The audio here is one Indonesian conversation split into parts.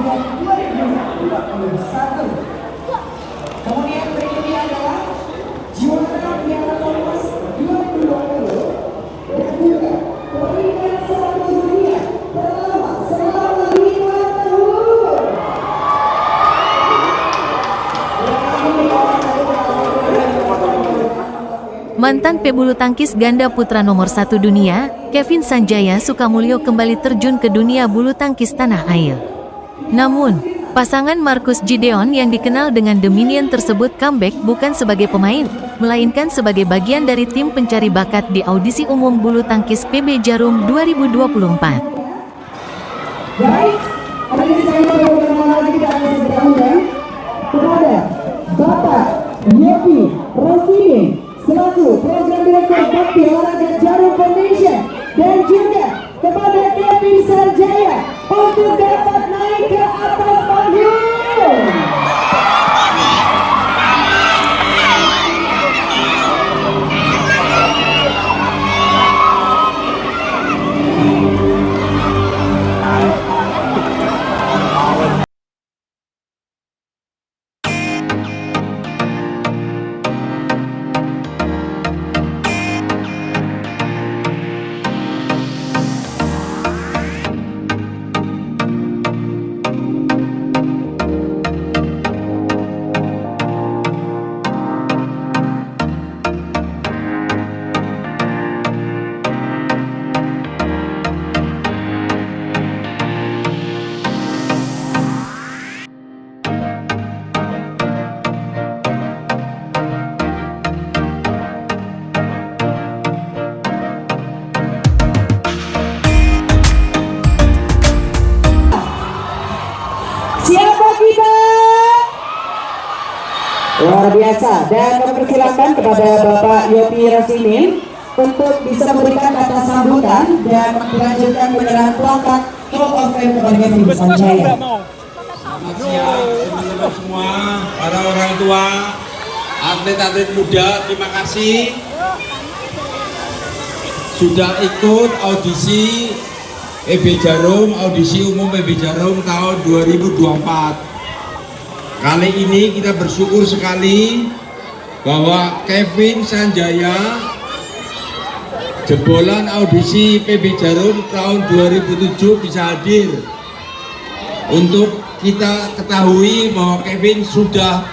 Olimpiade 2021. Kemudian berikutnya adalah juara Piala Thomas 2020 dan juga peringkat 1 dunia terlama selama 5 tahun. Mantan pebulu tangkis ganda putra nomor 1 dunia, Kevin Sanjaya Sukamulyo kembali terjun ke dunia bulu tangkis tanah air. Namun, pasangan Marcus Gideon yang dikenal dengan The Minion tersebut comeback bukan sebagai pemain, melainkan sebagai bagian dari tim pencari bakat di audisi umum bulu tangkis PB Jarum 2024. Baik, hari ini saya beberapa lagi kita akan segera undang kepada Bapak Yopi Rosini selaku Program Direktur Bakti Olahraga Jarum Foundation dan juga kepada Kevin Sanjaya untuk dapat naik ke atas panggung. Siapa kita? Luar biasa, dan mempersilakan kepada Bapak Yopi Rosimin untuk bisa memberikan kata sambutan dan melanjutkan penyerahan plakat Hall of Fame kepada Kevin Sanjaya. Selamat siang teman-teman semua, para orang tua, atlet-atlet muda, terima kasih sudah ikut audisi PB Jarum, audisi umum PB Jarum tahun 2024. Kali ini kita bersyukur sekali bahwa Kevin Sanjaya jebolan audisi PB Jarum tahun 2007 bisa hadir. Untuk kita ketahui bahwa Kevin sudah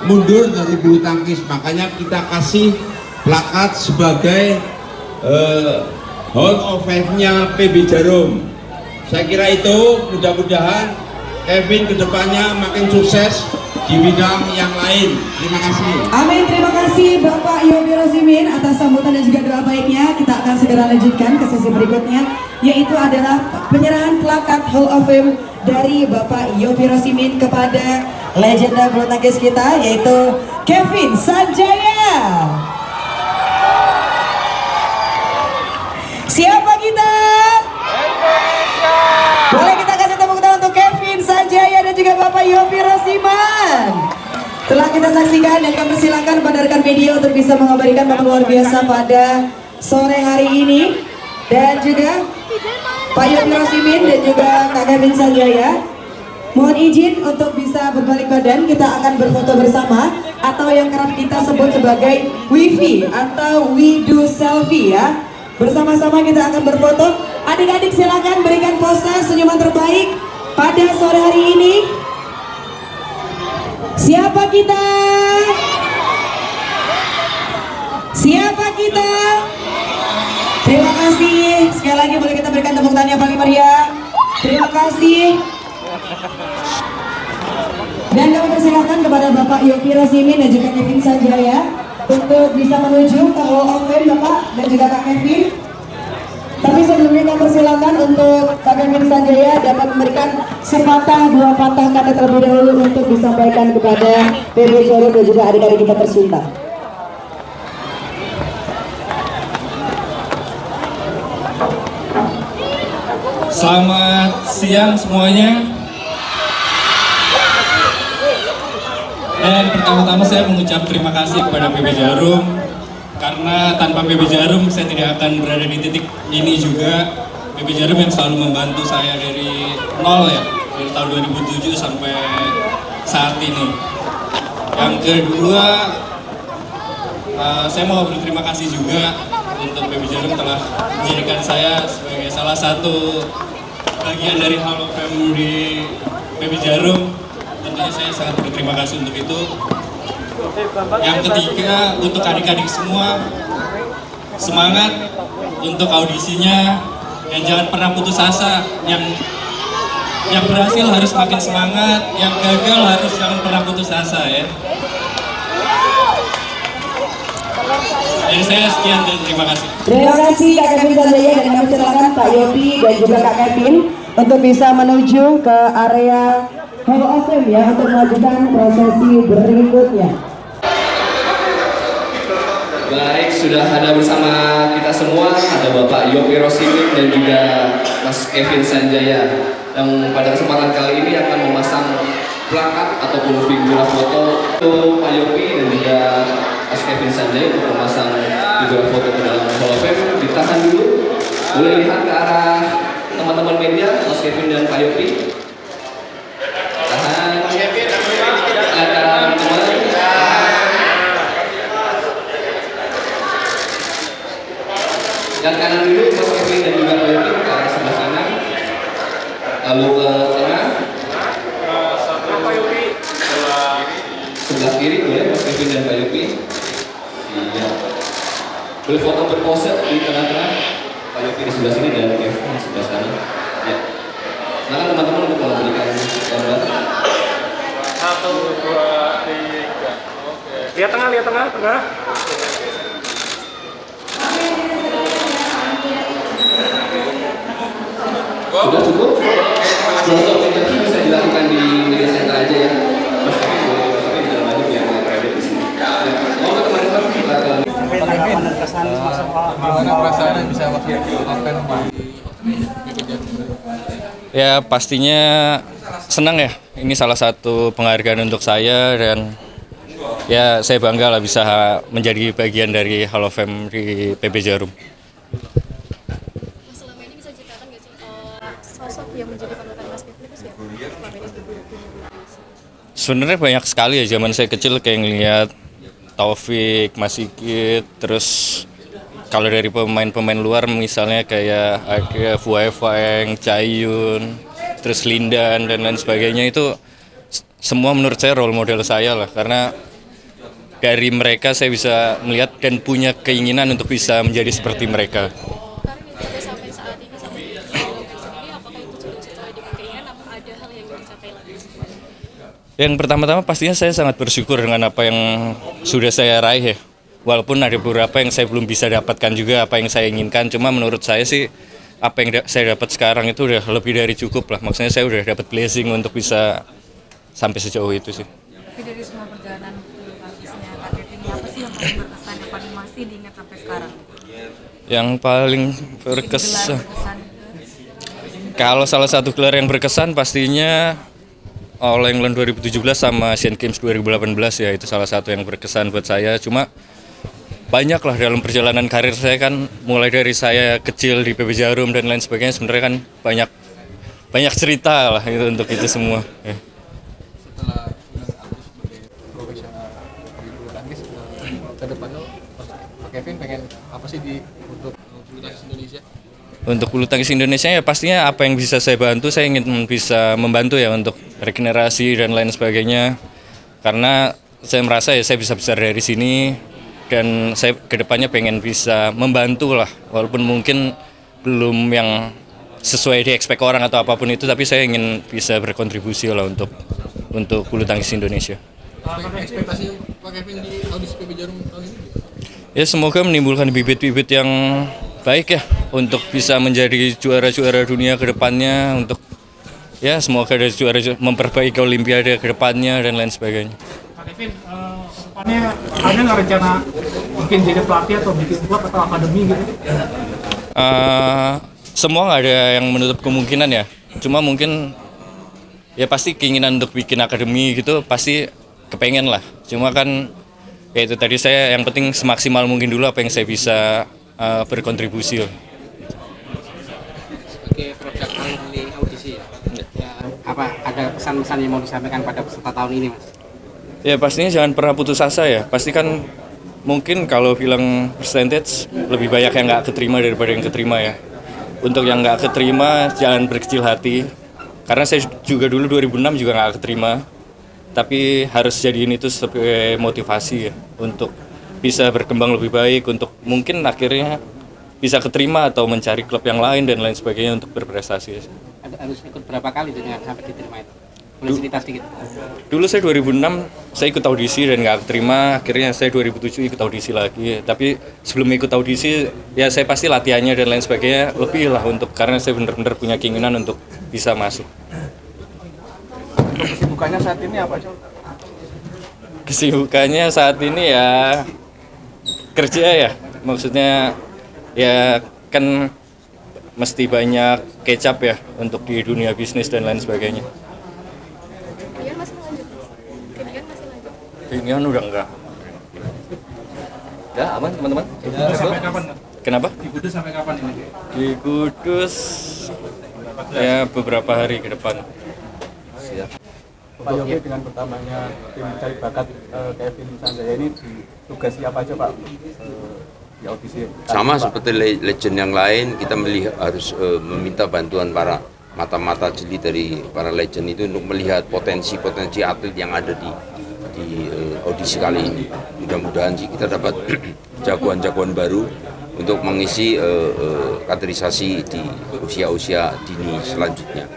mundur dari bulu tangkis, makanya kita kasih plakat sebagai Hall of Fame-nya PB Jarum. Saya kira itu, mudah-mudahan Kevin kedepannya makin sukses di bidang yang lain. Terima kasih. Amin, terima kasih Bapak Yopi Rosimin atas sambutan dan juga doa baiknya. Kita akan segera lanjutkan ke sesi berikutnya, yaitu adalah penyerahan plakat Hall of Fame dari Bapak Yopi Rosimin kepada legenda bulu tangkis kita, yaitu Kevin Sanjaya. Siapa kita? Indonesia. Boleh kita kasih tepuk tangan untuk Kevin Sanjaya dan juga Bapak Yopi Rosiman. Telah kita saksikan dan kami persilakan pada rekan media untuk bisa mengabadikan momen luar biasa pada sore hari ini. Dan juga Pak Yopi Rosimin dan juga Kak Kevin Sanjaya, mohon izin untuk bisa berbalik badan. Kita akan berfoto bersama atau yang kerap kita sebut sebagai WiFi atau We Do Selfie ya. Bersama-sama kita akan berfoto. Adik-adik silakan berikan pose senyuman terbaik pada sore hari ini. Siapa kita? Siapa kita? Terima kasih. Sekali lagi boleh kita berikan tepuk tangan yang paling meriah. Terima kasih. Dan kami persilakan kepada Bapak Yopi Rosimin dan juga Kevin Sanjaya untuk bisa menuju ke Hall of Fame, Bapak dan juga Kak Kevin. Tapi sebelumnya kami persilakan untuk Kak Kevin Sanjaya dapat memberikan sepatah dua patah kata terlebih dahulu untuk disampaikan kepada PB Jarum dan juga adik-adik kita tercinta. Selamat siang semuanya. Dan pertama-tama saya mengucap terima kasih kepada PB Jarum, karena tanpa PB Jarum saya tidak akan berada di titik ini juga. PB Jarum yang selalu membantu saya dari nol ya, dari tahun 2007 sampai saat ini. Yang kedua, saya mau berterima kasih juga untuk PB Jarum telah menjadikan saya sebagai salah satu bagian dari Hall of Fame di PB Jarum. Tentunya saya sangat berterima kasih untuk itu. Yang ketiga, untuk adik-adik semua, semangat untuk audisinya dan jangan pernah putus asa. Yang berhasil harus makin semangat, yang gagal harus jangan pernah putus asa ya. Dari saya sekian dan terima kasih. Terima kasih Kak Kevin Sanjaya, dan kami silakan Pak Yopi dan juga Kak Kevin untuk bisa menuju ke area Hall of Fame ya, untuk melanjutkan prosesi berikutnya. Baik, sudah ada bersama kita semua, ada Bapak Yopi Rosimin dan juga Mas Kevin Sanjaya, yang pada kesempatan kali ini akan memasang plakat ataupun figura foto untuk Pak Yopi dan juga Mas Kevin Sanjaya untuk memasang figura foto ke dalam Hall of Fame. Ditahan dulu, boleh lihat ke arah teman-teman media, Mas Kevin dan Pak Yopi. Tahan, lihat ke arah teman-teman. Dan kanan dulu Mas Kevin dan juga Pak Yopi ke arah sebelah kanan, lalu ke tengah, sebelah kiri boleh Mas Kevin dan Pak Yopi. Iya. Boleh foto berpose di tengah-tengah, Pak Yopi di sebelah sini dan Kevin di sebelah sana. Ya. Silakan teman-teman untuk memberikan gambar. 1, 2, 3. Oke. Lihat tengah, tengah. Sudah cukup? Foto interview bisa dilakukan di media center aja ya. Mas Kevin boleh masukin dalam lagi biar nggak private di sini. Mau ke teman-teman kita ke. Gimana perasaannya bisa masuk event Ya pastinya senang ya. Ini salah satu penghargaan untuk saya dan ya saya bangga lah bisa menjadi bagian dari Hall of Fame di PB Jarum. Selama ini bisa ceritakan nggak sih sosok yang menjadi panutan Mas Kevin itu siapa? Selama ini Sebenarnya banyak sekali ya, zaman saya kecil kayak ngeliat Taufik, Mas Sigit, terus kalau dari pemain-pemain luar misalnya kayak ada Fuai Feng, Cayun, terus Lindan dan lain sebagainya, itu semua menurut saya role model saya lah, karena dari mereka saya bisa melihat dan punya keinginan untuk bisa menjadi seperti mereka. karir yang sudah sampai saat ini sampai di Hall of Fame sendiri, apakah itu sudah sesuai dengan keinginan? Apa ada hal yang ingin dicapai lagi? Yang pertama-tama pastinya saya sangat bersyukur dengan apa yang sudah saya raih ya. Walaupun ada beberapa yang saya belum bisa dapatkan juga apa yang saya inginkan. Cuma menurut saya sih apa yang saya dapat sekarang itu udah lebih dari cukup lah. Maksudnya saya udah dapat blessing untuk bisa sampai sejauh itu sih. Tapi dari semua perjalanan bulu tangkisnya Kak Kevin, apa sih yang paling berkesan, yang paling masih diingat sampai sekarang? Yang paling Gelar berkesan, berkesan kalau salah satu gelar yang berkesan pastinya All England 2017 sama Asian Games 2018 ya, itu salah satu yang berkesan buat saya. Cuma banyak lah dalam perjalanan karir saya kan, mulai dari saya kecil di PB Jarum dan lain sebagainya, sebenarnya kan banyak cerita lah itu untuk itu semua. Ya. setelah sebagai profesional di bulu tangkis, ke depannya Pak Kevin pengen apa sih untuk bulu tangkis Indonesia? Untuk bulu tangkis Indonesia ya pastinya apa yang bisa saya bantu, saya ingin bisa membantu ya untuk regenerasi dan lain sebagainya. Karena saya merasa ya saya bisa besar dari sini dan saya kedepannya pengen bisa membantu lah, walaupun mungkin belum yang sesuai di expect orang atau apapun itu, tapi saya ingin bisa berkontribusi lah untuk bulu tangkis Indonesia. Ekspektasi Pak Kevin di audisi PB Jarum tahun ini? Ya semoga menimbulkan bibit-bibit yang baik ya untuk bisa menjadi juara-juara dunia ke depannya, untuk ya semoga ada juara memperbaiki Olimpiade ke depannya dan lain sebagainya. Pak Kevin, kedepannya ada nggak rencana mungkin jadi pelatih atau bikin klub atau akademi gitu? Semua nggak ada yang menutup kemungkinan ya, cuma mungkin ya pasti keinginan untuk bikin akademi gitu pasti kepengen lah. Cuma kan ya itu tadi, saya yang penting semaksimal mungkin dulu apa yang saya bisa berkontribusi. sebagai produk alumni audisi ya, apa ada pesan-pesan yang mau disampaikan pada peserta tahun ini, Mas? Ya pastinya jangan pernah putus asa ya. Pasti kan mungkin kalau bilang percentage lebih banyak yang nggak keterima daripada yang keterima ya. Untuk yang nggak keterima jangan berkecil hati. Karena saya juga dulu 2006 juga nggak keterima. Tapi harus jadiin itu sebagai motivasi ya untuk bisa berkembang lebih baik, untuk mungkin akhirnya bisa keterima atau mencari klub yang lain dan lain sebagainya untuk berprestasi. Harus ikut berapa kali dengan sampai diterima itu? Boleh cerita sedikit? Dulu saya 2006 saya ikut audisi dan nggak keterima, akhirnya saya 2007 ikut audisi lagi. Tapi sebelum ikut audisi ya saya pasti latihannya dan lain sebagainya lebih lah untuk, karena saya benar-benar punya keinginan untuk bisa masuk. Kesibukannya saat ini apa, Cok? Kesibukannya saat ini ya kerja ya, maksudnya ya kan mesti banyak kecap ya untuk di dunia bisnis dan lain sebagainya. Kalian masih lanjut? Kalian masih lanjut? Keinginan udah enggak. Ya aman teman-teman. Sampai kapan? Kenapa? Di Kudus sampai kapan ini? Di Kudus ya beberapa hari ke depan. Siap. Pak Yogi, dengan pertamanya tim cari bakat Kevin Sanjaya ini ditugasi apa aja Pak di audisi? Sama seperti legend yang lain, kita harus meminta bantuan para mata-mata jeli dari para legend itu untuk melihat potensi-potensi atlet yang ada di audisi kali ini. Mudah-mudahan sih kita dapat jagoan-jagoan baru untuk mengisi kaderisasi di usia-usia dini selanjutnya.